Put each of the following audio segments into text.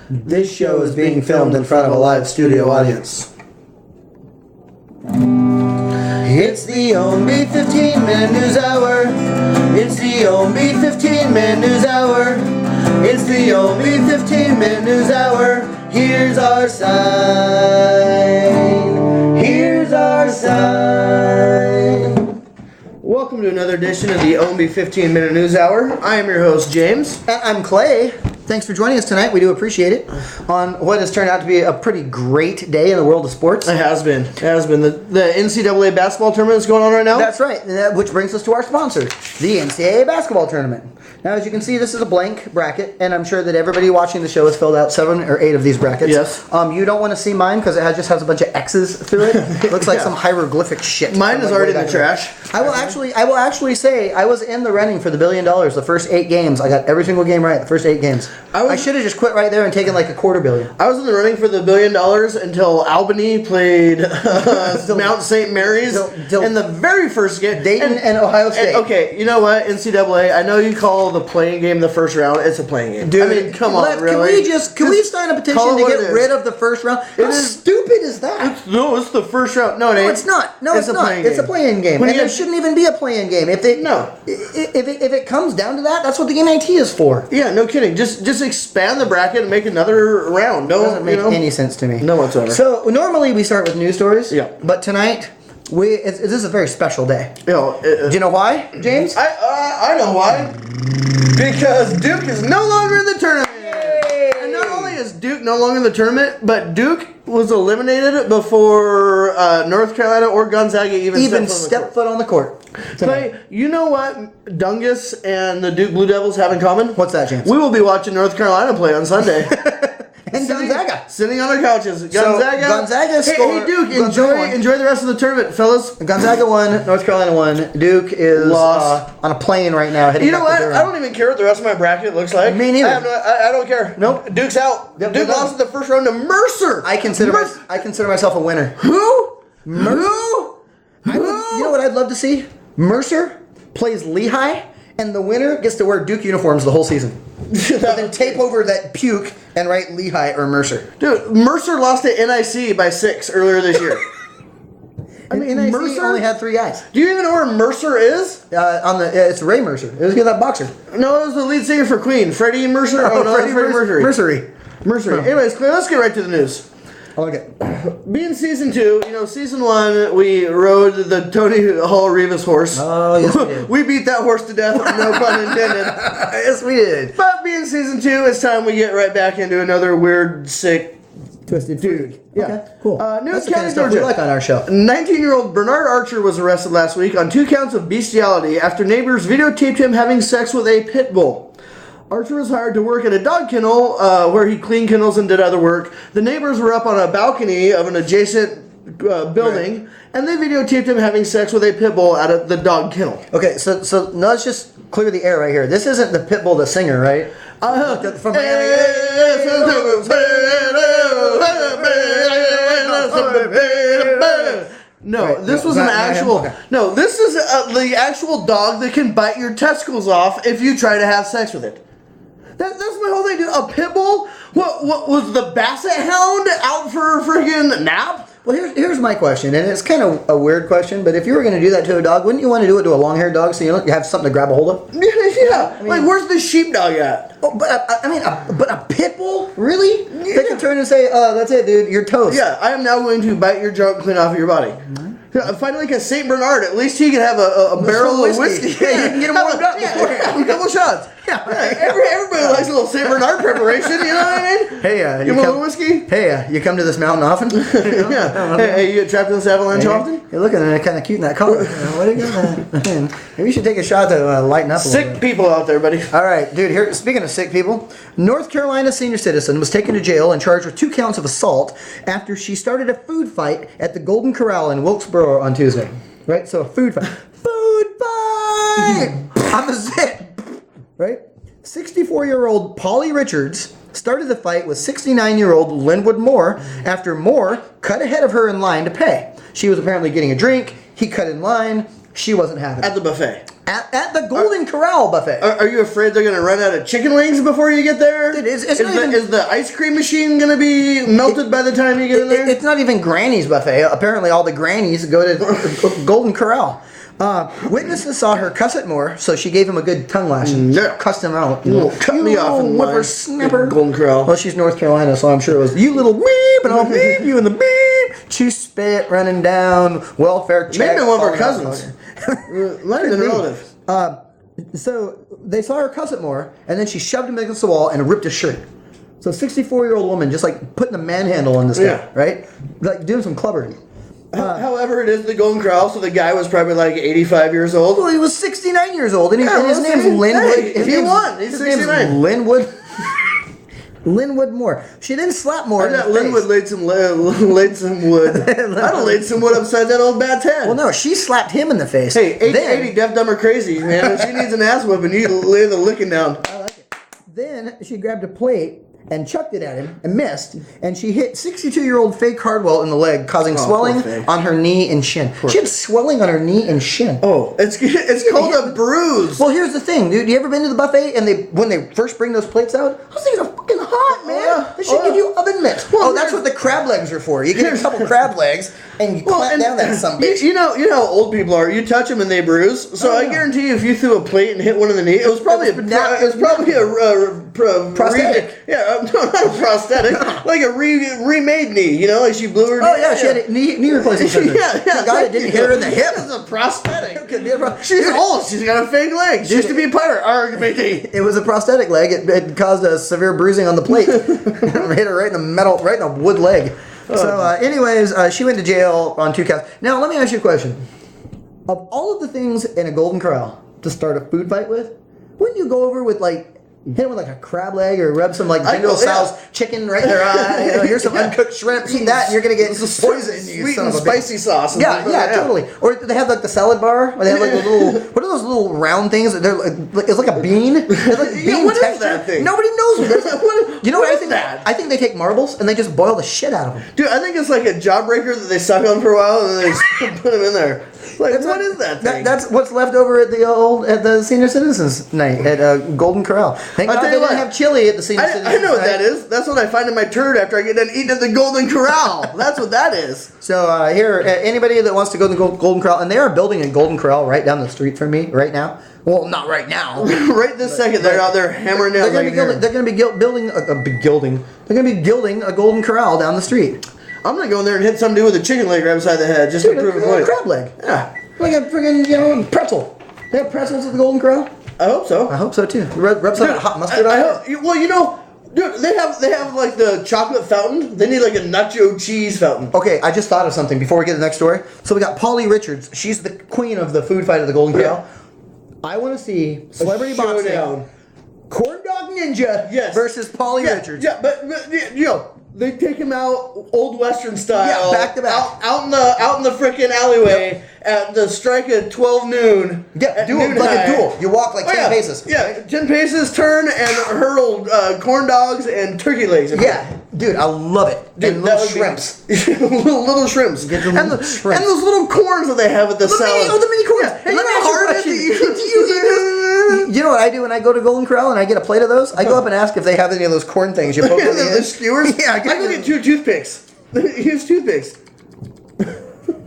This show is being filmed in front of a live studio audience. It's the Ownbey 15-minute news hour. It's the Ownbey 15-minute news hour. It's the Ownbey 15-minute news hour. Here's our sign. Here's our sign. Welcome to another edition of the Ownbey 15-minute news hour. I am your host, James. And I'm Clay. Thanks for joining us tonight. We do appreciate it on what has turned out to be a pretty great day in the world of sports. It has been. It has been. The NCAA basketball tournament is going on right now. That's right, which brings us to our sponsor, the NCAA basketball tournament. Now, as you can see, this is a blank bracket, and I'm sure that everybody watching the show has filled out 7 or 8 of these brackets. Yes. You don't want to see mine because it just has a bunch of X's through it. It looks like some hieroglyphic shit. Mine is already in the trash. I will actually say I was in the running for the $1 billion the first 8 games. I got every single game right the first 8 games. I should have just quit right there and taken like a $250 million. I was in the running for the $1 billion until Albany played Mount St. Mary's in the very first game. Dayton and Ohio State. Okay, you know what? NCAA, I know you call the playing game the first round. It's a playing game. Dude, I mean, come on, really? Can we sign a petition to get rid of the first round? How stupid is that? It's the first round. No, it ain't. No, it's not. No, it's not. It's a playing game. And there shouldn't even be a playing game. If it comes down to that, that's what the NIT is for. Yeah, no kidding. Just expand the bracket and make another round. Doesn't make any sense to me. No whatsoever. So normally we start with news stories. Yeah. But tonight this is a very special day. Do you know why, James? I know why. Because Duke is no longer in the tournament. Yay! And not only is Duke no longer in the tournament, but Duke was eliminated before North Carolina or Gonzaga even stepped foot on the court. Clay, you know what Dungus and the Duke Blue Devils have in common? What's that, James? We will be watching North Carolina play on Sunday. And Gonzaga. Sitting on our couches. Gonzaga scored. Hey, Duke, enjoy the rest of the tournament, fellas. Gonzaga won. North Carolina won. Duke is lost on a plane right now. You know what? I don't even care what the rest of my bracket looks like. Me neither. I don't care. Nope. Duke's out. Duke lost in the first round to Mercer. I consider myself a winner. Who? Mercer? You know what I'd love to see? Mercer plays Lehigh, and the winner gets to wear Duke uniforms the whole season. But then tape over that puke and write Lehigh or Mercer. Dude, Mercer lost to NIC by 6 earlier this year. I mean, NIC Mercer only had 3 guys. Do you even know where Mercer is? It's Ray Mercer. It was that boxer. No, it was the lead singer for Queen, Freddie Mercer. Oh, no, Freddie Mercury. Anyways, Clay, let's get right to the news. Okay. Being season 2, season 1, we rode the Tony Hall Rivas horse. Oh, yes, we did. We beat that horse to death, no pun intended. Yes, we did. But being season 2, it's time we get right back into another weird, sick, twisted dude. Yeah. Okay, cool. News That's the kind of stuff we like on our show. 19-year-old Bernard Archer was arrested last week on 2 counts of bestiality after neighbors videotaped him having sex with a pit bull. Archer was hired to work at a dog kennel where he cleaned kennels and did other work. The neighbors were up on a balcony of an adjacent building, and they videotaped him having sex with a pit bull at the dog kennel. Okay, so now let's just clear the air right here. This isn't the pit bull, the singer, right? From Miami. No, this was an actual. No, this is the actual dog that can bite your testicles off if you try to have sex with it. That's my whole thing, dude. A pit bull? What was the basset hound out for a friggin' nap? Well, here's my question, and it's kind of a weird question, but if you were going to do that to a dog, wouldn't you want to do it to a long-haired dog so you have something to grab a hold of? Yeah. Where's the sheepdog at? Oh, but a pit bull? Really? Yeah. They can turn and say, that's it, dude, you're toast. Yeah, I am now going to bite your junk clean off of your body. Mm-hmm. Find like a St. Bernard. At least he can have a barrel of whiskey. Yeah, you can get him warmed up beforehand. A couple shots. Yeah. Everybody likes a little St. Bernard preparation, you know what I mean? Hey, you want a little whiskey? Hey, you come to this mountain often? Yeah. Hey, you get trapped in this avalanche often? You're looking at it kind of cute in that color. What are you doing? Maybe you should take a shot to lighten up a little bit. Sick people out there, buddy. All right, dude, here, speaking of sick people, North Carolina senior citizen was taken to jail and charged with 2 counts of assault after she started a food fight at the Golden Corral in Wilkesboro on Tuesday. Right? So a food fight. Food fight! I'm a zit. Right? 64-year-old Polly Richards started the fight with 69-year-old Linwood Moore after Moore cut ahead of her in line to pay. She was apparently getting a drink. He cut in line. She wasn't having it. At the buffet. At the Golden Corral buffet. Are you afraid they're going to run out of chicken wings before you get there? Dude, it's is, not even- is the ice cream machine going to be melted by the time you get in there? It's not even Granny's buffet. Apparently, all the grannies go to Golden Corral. Witnesses saw her cuss at Moore, so she gave him a good tongue lashing. Yeah. Cussed him out. Cut me off in my whippersnapper. Golden Corral. Well, she's North Carolina, so I'm sure it was, you little beep, and I'll beep you in the beep. She spit running down, welfare check. Maybe one of her cousins. Might have been a relative. So they saw her cuss at Moore, and then she shoved him against the wall and ripped his shirt. So 64-year-old woman just like putting a manhandle on this guy, right? Like doing some clubbering. However, it is the Golden Corral, so the guy was probably like 85 years old. Well, he was 69 years old, and, and his name's Linwood. Hey, he won. He's 69. Linwood. Linwood Moore. She didn't slap Moore. I bet Linwood laid some wood. I'd have laid some wood upside that old bat's head. Well, no, she slapped him in the face. Hey, 80, deaf, dumb, or crazy, man. If she needs an ass whipping, you lay the licking down. I like it. Then she grabbed a plate and chucked it at him and missed, and she hit 62-year-old Faye Cardwell in the leg, causing swelling on her knee and shin. She had swelling on her knee and shin. Oh, it's called a bruise. Well, here's the thing, dude. You ever been to the buffet and when they first bring those plates out, those things are fucking hot, man. Yeah. They should give you oven mitts. Well, that's what the crab legs are for. You get a couple crab legs and you clamp down that some bitch. You know how old people are. You touch them and they bruise. So I guarantee you, if you threw a plate and hit one in the knee, it was probably a prosthetic. No, not a prosthetic. Like a remade knee. You know, like she blew her. Oh yeah, she had a knee replacement surgery. yeah. The guy that didn't hit her in the hip. It's a prosthetic. Could be a She's old. She's got a fake leg. She used to be a pirate. RBT. It was a prosthetic leg. It caused a severe bruising on the plate. Hit her right in the metal, right in the wood leg. So, anyways, she went to jail on 2 counts. Now, let me ask you a question. Of all of the things in a Golden Corral to start a food fight with, wouldn't you go over with like hit him with like a crab leg or rub some like Jingle Sal's chicken right in their eye? You know, here's some uncooked shrimp. Eat that, and you're gonna get poison. Sweet and spicy sauce. Yeah, totally. Or they have like the salad bar. Or they have like the little. What are those little round things? They're like, it's like a bean. It's like bean what texture. is that thing? Nobody knows what it is. You know what I think? That? I think they take marbles and they just boil the shit out of them. Dude, I think it's like a jawbreaker that they suck on for a while and then they just put them in there. Like, what is that thing? That's what's left over at the senior citizens night at Golden Corral. Thank God they didn't have chili at the senior citizens night. I know what that is. That's what I find in my turd after I get done eating at the Golden Corral. That's what that is. So here, anybody that wants to go to the Golden Corral, and they are building a Golden Corral right down the street from me right now. Well, not right now. Right this second, they're out there hammering down. They're going to be building a Golden Corral down the street. I'm gonna go in there and hit some dude with a chicken leg right beside the head just to prove a point. A crab leg. Yeah. Like a friggin' pretzel. They have pretzels at the Golden Corral? I hope so. I hope so too. Rub some hot mustard on it. Well, you know, dude, they have like the chocolate fountain. They need like a nacho cheese fountain. Okay, I just thought of something before we get to the next story. So we got Polly Richards. She's the queen of the food fight at the Golden Corral. I want to see celebrity boxing. Corn Dog Ninja versus Polly Richards. Yeah, but you know, they take him out old Western style. Yeah, back to back. Out in the frickin' alleyway at the strike at 12 noon. Yeah, a duel. You walk like 10 paces. Yeah, 10 paces, turn, and hurl corn dogs and turkey legs. Yeah, dude, I love it. Dude, and little shrimps. little shrimps. Get the and little shrimps. And those little corns that they have at the salad. The mini corns. Yeah. And you know how hard it is you know what I do when I go to Golden Corral and I get a plate of those? I go up and ask if they have any of those corn things you poke on the skewers? Yeah, I go get 2 toothpicks. Use toothpicks.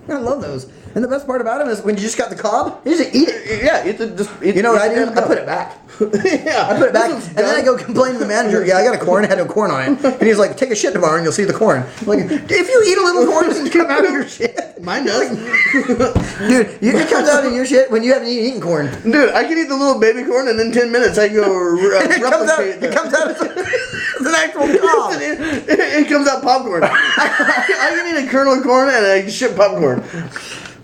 I love those. And the best part about them is when you just got the cob, you just eat it. Yeah, just eat. You know what I do? I put it back. Yeah, I put it back, and then I go complain to the manager. Yeah, I got a corn. It had no corn on it. And he's like, "Take a shit tomorrow, and you'll see the corn." I'm like, if you eat a little corn, does it come out of your shit? Mine does. Dude, it comes out of your shit when you haven't even eaten corn. Dude, I can eat the little baby corn, and in 10 minutes I go replicate it comes out as an actual cob. It comes out popcorn. I can eat a kernel of corn and I shit popcorn.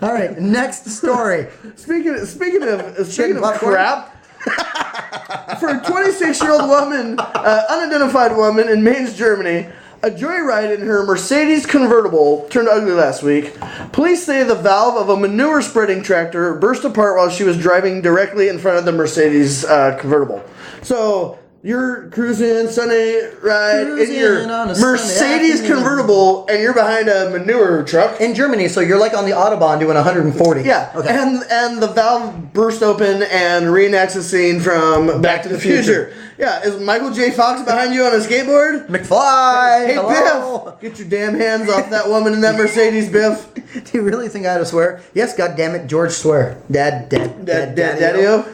All right, next story. Speaking of crap. For a 26-year-old woman, unidentified woman in Mainz, Germany, a joyride in her Mercedes convertible turned ugly last week. Police say the valve of a manure-spreading tractor burst apart while she was driving directly in front of the Mercedes convertible. So, You're cruising Sunday ride in Cruising your on a Mercedes Sunday afternoon. convertible, and you're behind a manure truck. In Germany, so you're like on the Autobahn doing 140. Yeah, Okay. and the valve burst open and reenacts the scene from Back to the Future. Yeah, is Michael J. Fox behind you on a skateboard? McFly! Hey, hello. Biff! Get your damn hands off that woman in that Mercedes, Biff. Do you really think I had to swear? Yes, goddammit, George, swear. Daddy-o.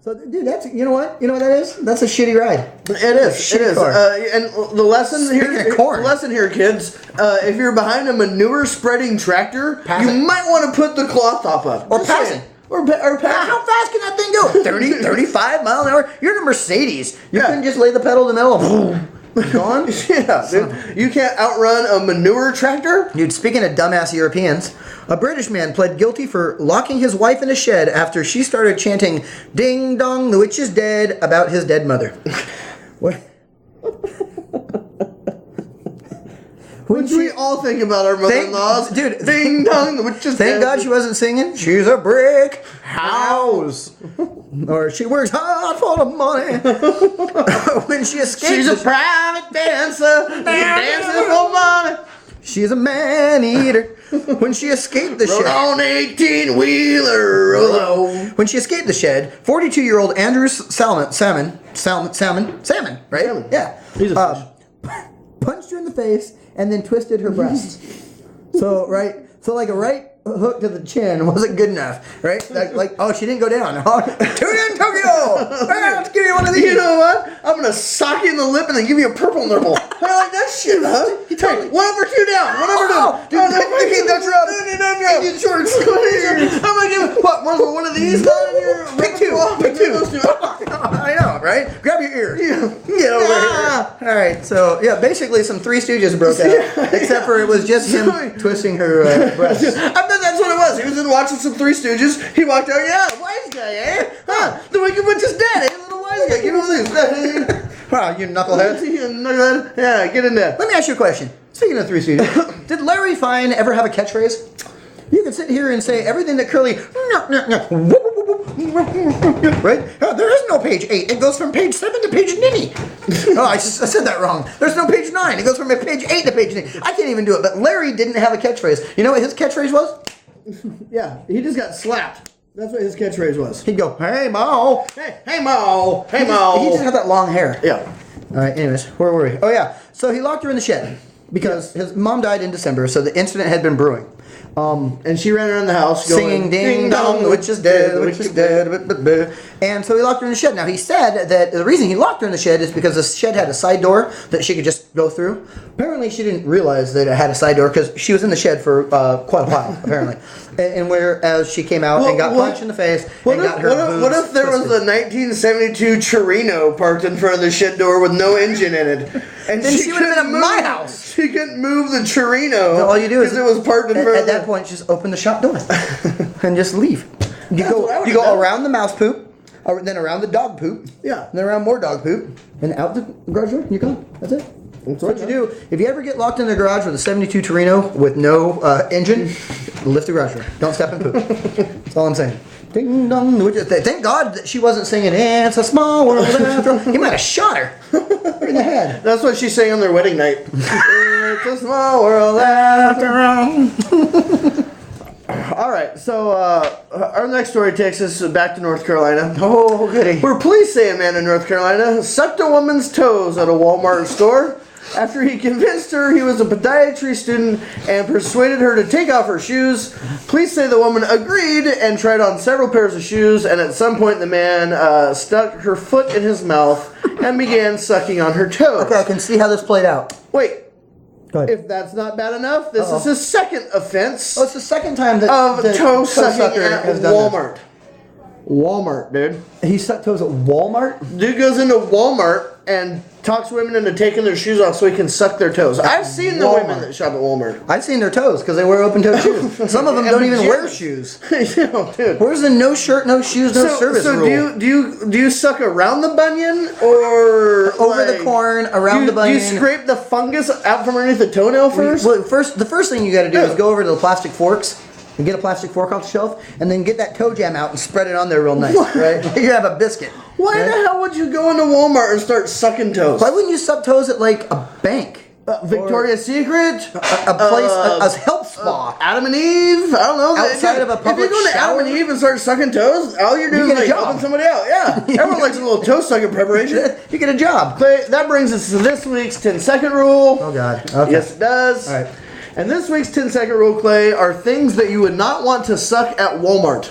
So, dude, that's, you know what that is? That's a shitty ride. It is. It is. car. And the lesson Speaking here, of corn. the lesson here, kids. If you're behind a manure spreading tractor, Pass you it. might want to put the cloth top up. Or Just pass saying. it. Or pass How fast can that thing go? 30, 35 miles an hour? You're in a Mercedes. You Yeah. couldn't just lay the pedal in the middle and boom, gone? it. Yeah, dude. You can't outrun a manure tractor. Dude, speaking of dumbass Europeans, a British man pled guilty for locking his wife in a shed after she started chanting, "Ding dong, the witch is dead," about his dead mother. What? Which we all think about our mother-in-laws. Dude. Ding dong, which is Thank God she wasn't singing, "She's a brick house." Or "She works hard for the money." When she escaped, She's a private dancer, dancing for money. she's a man-eater. When she escaped the Rode shed. on 18-wheeler. When she escaped the shed, 42-year-old Andrew Salmon, right? Salmon. Yeah. He's a fish. Punched her in the face and then twisted her breasts. So like a right hook to the chin wasn't good enough, right? Like, oh, she didn't go down. Tune in Tokyo! Let's give you one of these. You know what? I'm gonna sock you in the lip and then give you a purple nipple. How you like that shit, huh? totally- Hey, 1 over 2 down. 1 over 2. Dude, keep that drop. Indian shorts. I'm gonna give one of these. Pick two. I know, right? Grab your ear. Get over here. All right, so yeah, basically some Three Stooges broke out, except for it was just him twisting her breasts. I bet that's what it was. He was in watching some Three Stooges. He walked out. Yeah, wise guy, eh? Huh? The Wicked Witch is dead. Eh? Little wise guy. Give him this. Wow, you knucklehead. Yeah, get in there. Let me ask you a question. Speaking of Three Stooges, did Larry Fine ever have a catchphrase? You can sit here and say everything that Curly, right? There is no page 8. It goes from page 7 to page 90. Oh, I said that wrong. There's no page 9. It goes from page 8 to page 90. I can't even do it. But Larry didn't have a catchphrase. You know what his catchphrase was? Yeah, he just got slapped. That's what his catchphrase was. He'd go, "Hey, Mo." Hey, Mo. Hey, Mo. He just had that long hair. Yeah. All right, anyways, where were we? Oh, yeah. So he locked her in the shed because his mom died in December, so the incident had been brewing. And she ran around the house Singing ding dong, the witch is dead, the witch is dead. And so he locked her in the shed. Now he said that the reason he locked her in the shed is because the shed had a side door that she could just go through. Apparently she didn't realize that it had a side door because she was in the shed for quite a while, apparently. And whereas she came out and got punched in the face and got her boobs What if there was twisted. a 1972 Torino parked in front of the shed door with no engine in it? And Then she would've been couldn't at my move- house. She couldn't move the Torino. All you do is because it was parked in front at of that point just open the shop door and just leave. You That's what I go would've done. around the mouse poop, or then around the dog poop, Yeah. then around more dog poop, and out the garage door. You go. That's it. That's what you do. If you ever get locked in the garage with a 72 Torino with no engine, lift the garage door. Don't step and poop. That's all I'm saying. Ding dong, the witch is dead. Thank God that she wasn't singing "It's a Small World After All." He might have shot her right in the head. That's what she sang on their wedding night. It's a small world after all. All right, so our next story takes us back to North Carolina. Oh, goody. Where police say a man in North Carolina sucked a woman's toes at a Walmart store after he convinced her he was a podiatry student and persuaded her to take off her shoes. Police say the woman agreed and tried on several pairs of shoes, and at some point the man stuck her foot in his mouth and began sucking on her toes. Okay, I can see how this played out. Wait, Go ahead. if that's not bad enough, this is his second offense Oh, it's the second time that of the toe sucking sucker at has done Walmart. Walmart, dude. this. He sucked toes at Walmart? Dude goes into Walmart and talks women into taking their shoes off so he can suck their toes. I've seen the Walmart. women that shop at Walmart. I've seen their toes because they wear open-toed shoes. Some of them And don't even wear pajamas. shoes. You know, dude. Where's the no shirt, no shoes, no service so rule? do you suck around the bunion or Over the corn, around the bunion. Do you scrape the fungus out from underneath the toenail first? Well, the first thing you got to do is go over to the plastic forks and get a plastic fork off the shelf, and then get that toe jam out and spread it on there real nice, right? You have a biscuit. Why right? the hell would you go into Walmart and start sucking toes? Why wouldn't you suck toes at like a bank? Victoria's Secret? A place, a health spa. Adam and Eve? I don't know. Outside of a public If you go to shower? Adam and Eve and start sucking toes, all you're doing You is get a like job. helping somebody out. Yeah. Everyone likes a little toe sucking preparation. You get a job. Clay, that brings us to this week's 10-second rule. Oh, God. Okay. Yes, it does. All right. And this week's 10-second rule, Clay, are things that you would not want to suck at Walmart.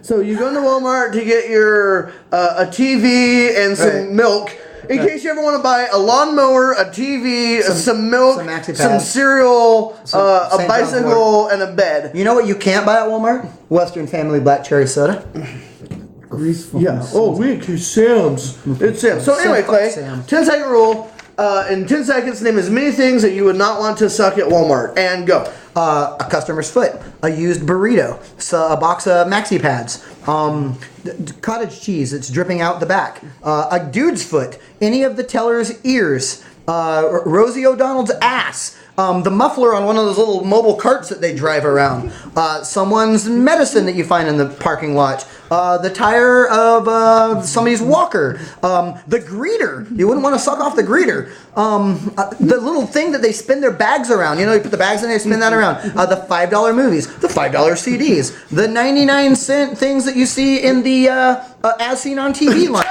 So you go into Walmart to get your a TV and some Right. milk. In case you ever want to buy a lawnmower, a TV, some milk, some maxi some pads. cereal, a St. John's bicycle, and a bed. You know what you can't buy at Walmart? Western Family Black Cherry Soda. Yeah. Oh, it's Sam's. It's Sam's. So anyway, Clay, Sam. 10-second rule. In 10 seconds, name as many things that you would not want to suck at Walmart. And go. A customer's foot, a used burrito, a box of maxi pads, cottage cheese that's dripping out the back, a dude's foot, any of the teller's ears, Rosie O'Donnell's ass, the muffler on one of those little mobile carts that they drive around, someone's medicine that you find in the parking lot, the tire of somebody's walker, the greeter. You wouldn't want to suck off the greeter. The little thing that they spin their bags around. You know, you put the bags in there, spin that around. The $5 movies, the $5 CDs, the 99-cent things that you see in the as seen on TV line.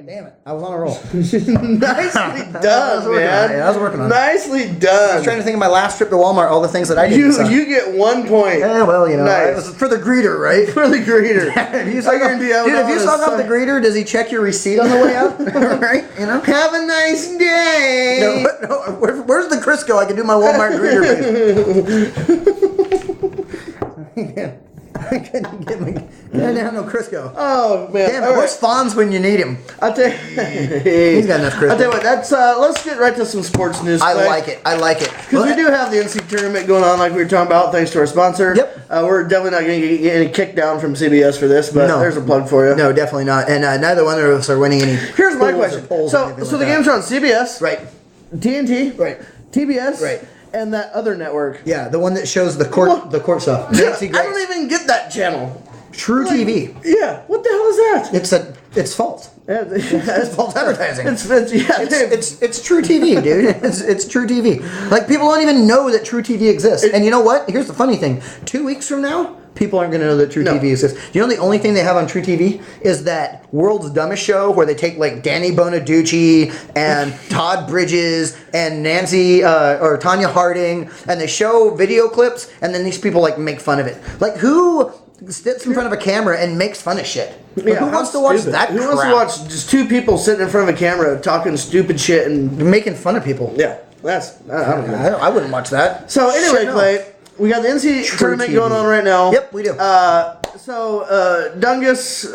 Damn it, I was on a roll. Nicely done, man. I was working on it. Nicely I was done. trying to think of my last trip to Walmart, all the things that I didn't suck. You get 1 point. Yeah, well, you know, Nice. it was for the greeter, right? For the greeter. If you suck off, dude, if you suck off the greeter, does he check your receipt on the way out? Right? You know? Have a nice day. No, where's the Crisco? I can do my Walmart greeter, please. I couldn't get down no Crisco. Oh man! Damn it! All Where's Fonz when you need him? I'll tell you. He's got enough Crisco. I'll tell you what. That's let's get right to some sports news. I like it. Because we do have the NC tournament going on, like we were talking about, thanks to our sponsor. Yep. We're definitely not going to get any kick down from CBS for this, but No. there's a plug for you. No, definitely not. And neither one of us are winning any. Here's my question. So the games are on CBS, Right. TNT, Right. TBS, Right. and that other network. Yeah, the one that shows the court stuff. Yeah, Nancy I Grace. don't even get that channel. True TV. Yeah, what the hell is that? It's false. It's false advertising. It's True TV, dude. It's True TV. Like, people don't even know that True TV exists. And you know what? Here's the funny thing. 2 weeks from now, people aren't going to know that True TV exists. You know the only thing they have on True TV is that World's Dumbest Show where they take like Danny Bonaducci and Todd Bridges and Nancy or Tanya Harding, and they show video clips, and then these people like make fun of it. Like, who sits in front of a camera and makes fun of shit? Yeah, who wants to watch that Who crap? wants to watch just two people sitting in front of a camera talking stupid shit and Making fun of people. yeah, I don't know. I wouldn't watch that. So anyway, Shit, no. Clay, we got the NC True tournament TV. going on right now. Yep, we do. Dungus,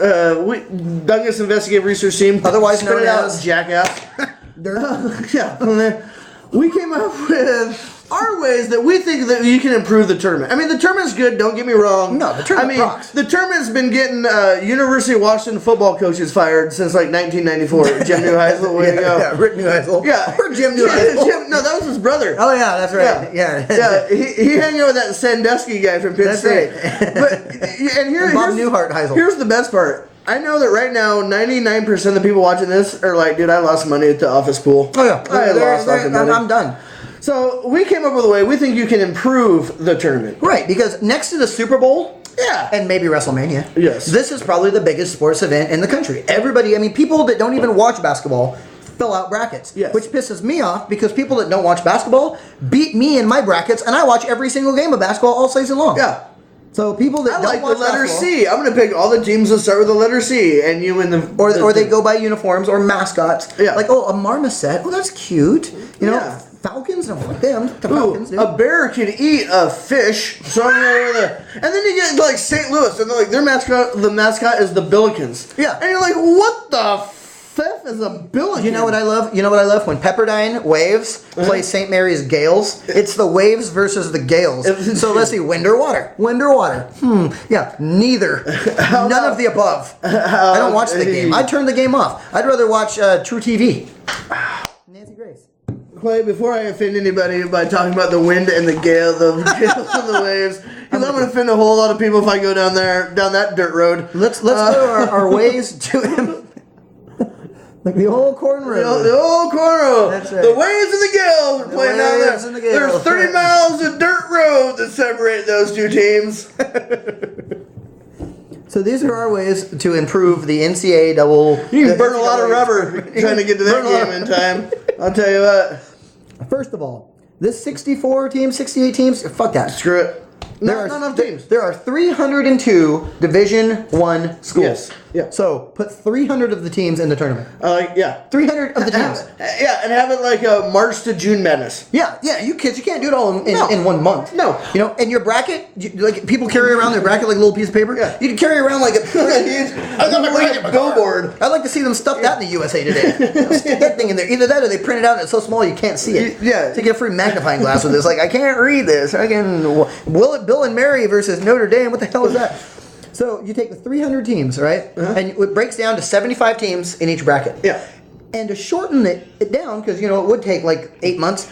Dungus Investigative Research Team, Otherwise spit known it out, as- jackass. Yeah, we came up with our ways that we think that you can improve the tournament. I mean, the tournament's good. Don't get me wrong. No, the tournament rocks. the tournament's been getting University of Washington football coaches fired since like 1994. Jim Neuheisel, way to go. Yeah, Rick Neuheisel. Yeah, Or Jim Neuheisel. No, that was his brother. Oh yeah, that's right. Yeah. Yeah, he hang out with that Sandusky guy from Penn That's State. right. But and And Bob Newhart Heisel. Here's the best part. I know that right now, 99% of the people watching this are like, dude, I lost money at the office pool. Oh yeah. I lost fucking money. I'm done. So we came up with a way we think you can improve the tournament. Right, because next to the Super Bowl, Yeah. and maybe WrestleMania, Yes. this is probably the biggest sports event in the country. Everybody, I mean, people that don't even watch basketball fill out brackets, Yes. which pisses me off because people that don't watch basketball beat me in my brackets, and I watch every single game of basketball all season long. Yeah. So people that I don't like the watch letter basketball, C. I'm going to pick all the teams that start with the letter C, and you win the... or they go by uniforms or mascots. Yeah. Like, oh, a marmoset. Oh, that's cute. You know, Yeah. Falcons. Don't like them. The Ooh, Falcons. Dude. a bear can eat a fish. So I'm gonna go there. And then you get like St. Louis, and they're like their mascot. The mascot is the Billikens. Yeah. And you're like, what the f is a Billiken? You know what I love? You know what I love? When Pepperdine Waves plays St. Mary's Gales, it's the Waves versus the Gales. So let's see, wind or water? Wind or water? Yeah, neither. None of the above. I don't watch the game. I'd turn the game off. I'd rather watch True TV. Nancy Grace. Clay, before I offend anybody by talking about the wind and the gale, the gales and the waves, because I'm going to offend a whole lot of people if I go down that dirt road. Let's go to our ways to him. Like the old corn road. The old corn road. That's right. The waves and the gales are playing down waves and the there. gales. There's 30 miles of dirt road that separate those two teams. So these are our ways to improve the NCAA double. You can burn a lot of rubber trying to get to that game in time. I'll tell you what. First of all, this 64 teams, 68 teams, fuck that. Screw it. Not enough teams. There are 302 Division I schools. Yes. Yeah. So put 300 of the teams in the tournament. Yeah. 300 of the teams. Yeah, and have it like a March to June madness. Yeah, you kids, you can't do it all in 1 month. No. You know, and your bracket, like people carry around their bracket like a little piece of paper. Yeah. You can carry around like a billboard. I'd like to see them stuff that in the USA Today. Stick that thing in there. Either that or they print it out and it's so small you can't see it. Yeah. To get a free magnifying glass with this. Like, I can't read this. Bill and Mary versus Notre Dame. What the hell is that? So you take the 300 teams, right? And it breaks down to 75 teams in each bracket. Yeah. And to shorten it down, because, it would take like 8 months,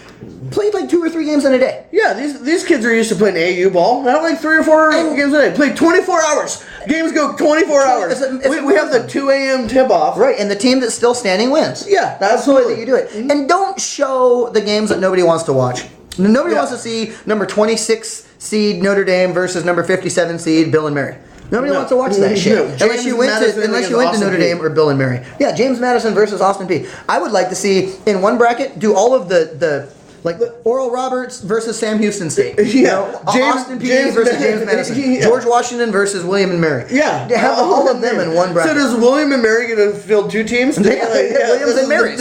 play like 2 or 3 games in a day. Yeah, these kids are used to playing AU ball. Not like 3 or 4 games a day. Play 24 hours. Games go 24 hours. We have the 2 a.m. tip-off. Right, and the team that's still standing wins. Yeah, that's the way that you do it. And don't show the games that nobody wants to watch. Nobody wants to see number 26 seed Notre Dame versus number 57 seed Bill and Mary. Nobody wants to watch that shit unless you went to Notre Dame or Bill and Mary. Yeah, James Madison versus Austin Peay. I would like to see in one bracket do all of the Oral Roberts versus Sam Houston State. Austin Peay versus James Madison. George Washington versus William and Mary. Yeah, have all of them in one bracket. So does William and Mary get to field 2 teams? Williams and Marys.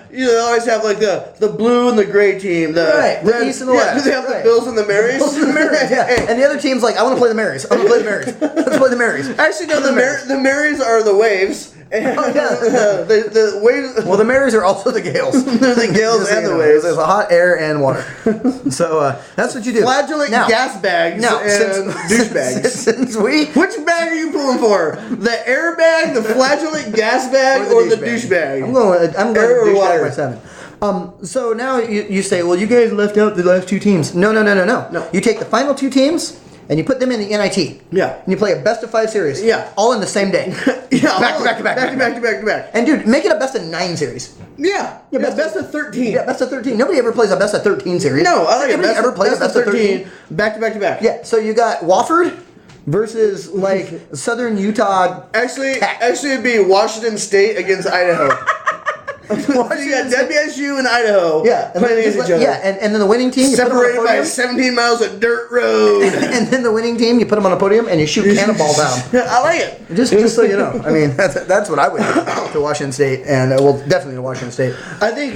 You always have like the blue and the gray team. The East and the West. Do they have the Bills and the Marys? And the other team's like, I want to play the Marys. I want to play the Marys. Let's play the Marys. Actually, no, the Marys are the waves. The waves. Well, the Marys are also the gales. They're the gales and the waves. There's a hot air and water. So that's what you do. Flagellant gas bags and douchebags. Which bag are you pulling for? The air bag, the flagellant gas bag, or the douche bag? I'm going douche bag by 7. So now you say, well, you guys left out the last 2 teams. No. You take the final 2 teams. And you put them in the NIT. Yeah. And you play a best of 5 series. Yeah. All in the same day. Back to back. And dude, make it a best of 9 series. Yeah. Best of 13. Yeah, best of 13. Nobody ever plays a best of 13 series. No, I like Nobody ever plays a best of 13. Back to back. Yeah. So you got Wofford versus like Southern Utah. Actually, it'd be Washington State against Idaho. You got WSU and Idaho playing against each other. Yeah, and then the winning team, you separated by 17 miles of dirt road. And then the winning team, you put them on a podium and you shoot cannonball down. I like it. Just so you know. I mean, that's what I would do to Washington State, and definitely to Washington State. I think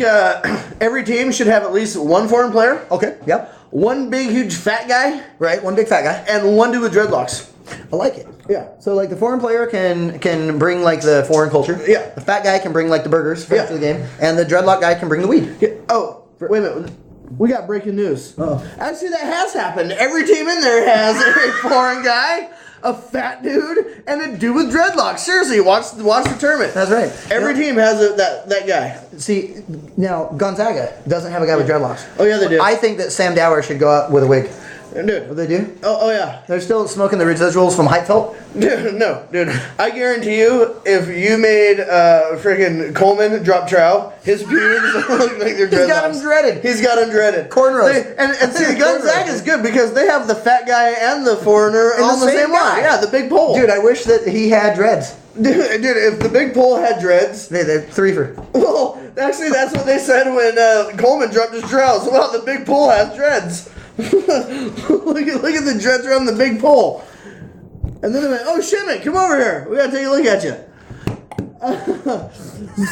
every team should have at least 1 foreign player. Okay, yep. 1 big, huge, fat guy. Right, 1 big fat guy. And 1 dude with dreadlocks. I like it. Yeah. So like the foreign player can bring like the foreign culture. Yeah. The fat guy can bring like the burgers for the game, and the dreadlock guy can bring the weed. Yeah. Oh, wait a minute. We got breaking news. Actually, that has happened. Every team in there has a foreign guy, a fat dude, and a dude with dreadlocks. Seriously, watch the tournament. That's right. Every team has that guy. See, now Gonzaga doesn't have a guy with dreadlocks. Oh yeah, they do. I think that Sam Dower should go out with a wig. Dude. What they do? Oh yeah. They're still smoking the residuals from Heitfeld? Dude. I guarantee you, if you made freaking Coleman drop trow, his pubes look like they're dreadlocks. He's got them dreaded. Cornrows. And see, Gonzaga is good because they have the fat guy and the foreigner on the same line. Yeah, the big pole. Dude, I wish that he had dreads. Dude, if the big pole had dreads... They're 3-for. Well, actually, that's what they said when Coleman dropped his trows. Well, the big pole has dreads. look at the dreads around the big pole. And then they went, oh shit, man, come over here. We gotta take a look at you.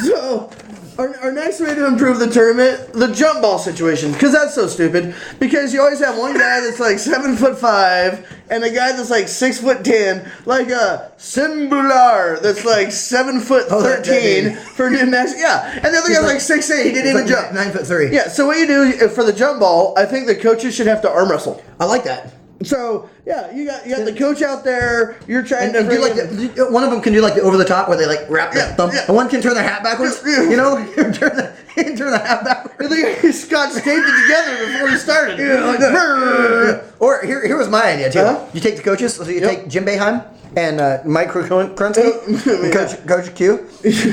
So, our next way to improve the tournament, the jump ball situation, because that's so stupid. Because you always have one guy that's like 7'5" and a guy that's like 6'10", like a Simbular that's like 7'13" for New Mexico. Yeah, and the other guy's like 6'8". He didn't even jump. 9'3". Yeah. So what you do for the jump ball, I think the coaches should have to arm wrestle. I like that. So yeah, you got the coach out there. You're trying to And do like one of them can do like the over the top where they like wrap their thumb, and one can turn their hat backwards. You know, turn the hat backwards. Scott taped it together before he started. Or here was my idea too. Uh-huh. You take the coaches. So you take Jim Boeheim and Mike Krunsky, and Coach Q,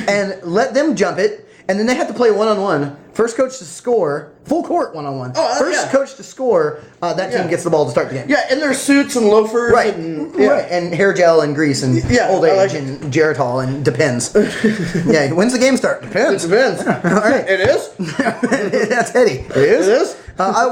and let them jump it, and then they have to play one-on-one. First coach to score, full court one-on-one. First coach to score, that team gets the ball to start the game. Yeah, in their suits and loafers. Right, right. And hair gel and grease and old age and Geritol and depends. Yeah, when's the game start? Depends. It depends. All right. It is? That's Eddie. It is? It is?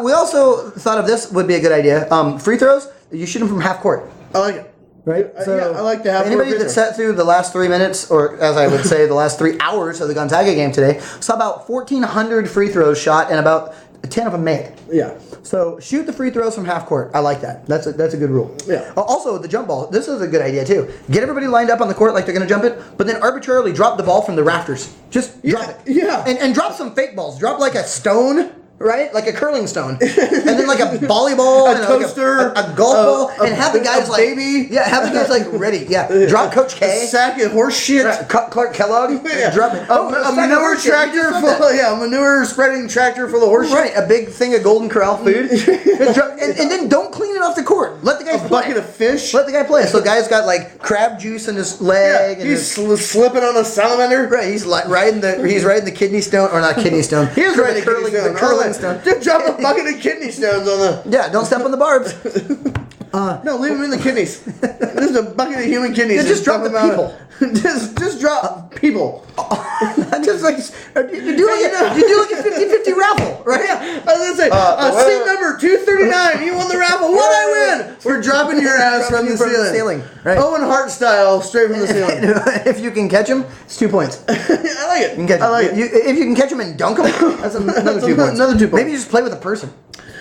We also thought of this would be a good idea. Free throws, you shoot them from half court. I like it. Right? So I like to have anybody that sat through the last 3 minutes, or as I would say, the last 3 hours of the Gonzaga game today, saw about 1,400 free throws shot and about 10 of them made. Yeah. So shoot the free throws from half court. I like that. That's a good rule. Yeah. Also, the jump ball. This is a good idea too. Get everybody lined up on the court like they're going to jump it, but then arbitrarily drop the ball from the rafters. Just drop it. Yeah. And drop some fake balls. Drop like a stone. Right? Like a curling stone. And then like a volleyball. A toaster. Like a golf ball. And have the guys like... baby. Yeah, have the guys like ready. Yeah. Drop Coach K. A sack of horse shit. Clark Kellogg. Yeah. Drop it. A manure tractor full of, manure spreading tractor full of horse shit. Right, a big thing of Golden Corral food. and then don't clean it off the court. Let the guy play. A bucket of fish. Let the guy play. So the guy's got like crab juice in his leg. And he's slipping on a salamander. Right, he's riding the kidney stone, or not kidney stone. He is riding the curling stone. Just drop a bucket of kidney stones on the... Yeah, don't step on the barbs. No, leave them in the kidneys. This is a bucket of human kidneys. Yeah, just drop the people. just drop people. Just like you do like a 50-50 raffle, right? Yeah, I was gonna say, seat number 239. You won the raffle. What I win? We're dropping your ass from the ceiling. Right. Owen Hart style, straight from the ceiling. If you can catch him, it's 2 points. I like it. You can catch him. I like it. If you can catch him and dunk him, that's another 2 points. Another 2 points. Maybe you just play with a person.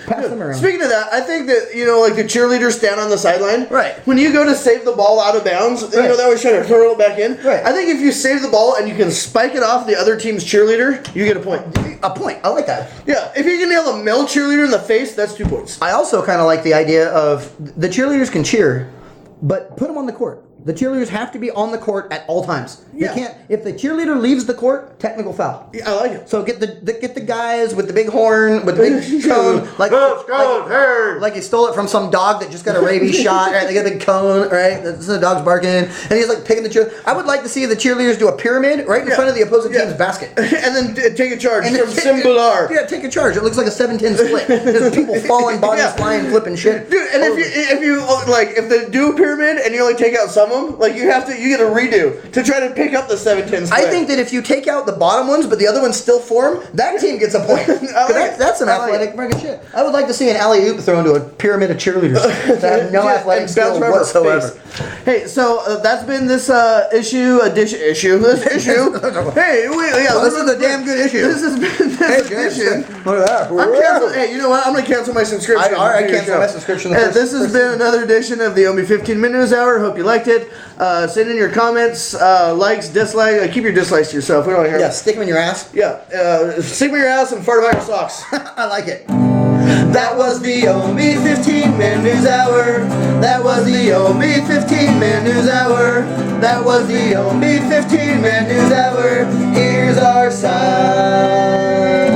Pass them around. Speaking of that, I think that, like the cheerleaders stand on the sideline. Right. When you go to save the ball out of bounds, they always try to hurl it back in. Right. I think if you save the ball and you can spike it off the other team's cheerleader, you get a point. A point. I like that. Yeah. If you can nail a male cheerleader in the face, that's 2 points. I also kind of like the idea of the cheerleaders can cheer, but put them on the court. The cheerleaders have to be on the court at all times. You can't. If the cheerleader leaves the court, technical foul. Yeah, I like it. So get the guys with the big horn, with the big cone, like he stole it from some dog that just got a rabies shot. Right? They get a big cone, right? The dog's barking, and he's like picking the cheer. I would like to see the cheerleaders do a pyramid right in front of the opposing team's basket, and then take a charge from Singular. Yeah, take a charge. It looks like a 7-10 split. There's people falling, bodies flying, flipping shit. Dude, and if they do a pyramid and you only take out some of them, like you get a redo to try to pick up the 7-10 split. I think that if you take out the bottom ones, but the other ones still form, that team gets a point. That's some athletic fucking shit. I would like to see an alley-oop thrown to a pyramid of cheerleaders that have no athletic skill whatsoever. Hey, so that's been this issue. This issue. Hey, this is a damn good issue. This has been this edition. Look at that. I'm canceling. Hey, you know what? I'm gonna cancel my subscription. I cancel my subscription. This has been another edition of the Ownbey 15-minute news hour. Hope you liked it. Send in your comments, likes, dislikes. Keep your dislikes to yourself. We don't hear. Yeah, stick them in your ass. Yeah, stick them in your ass and fart about your socks. I like it. That was the Ownbey 15-minute news hour. That was the Ownbey 15-minute news hour. That was the Ownbey 15-minute news hour. Here's our sign.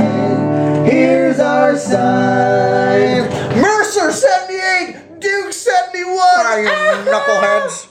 Here's our sign. Mercer 78, Duke 71. Are you knuckleheads?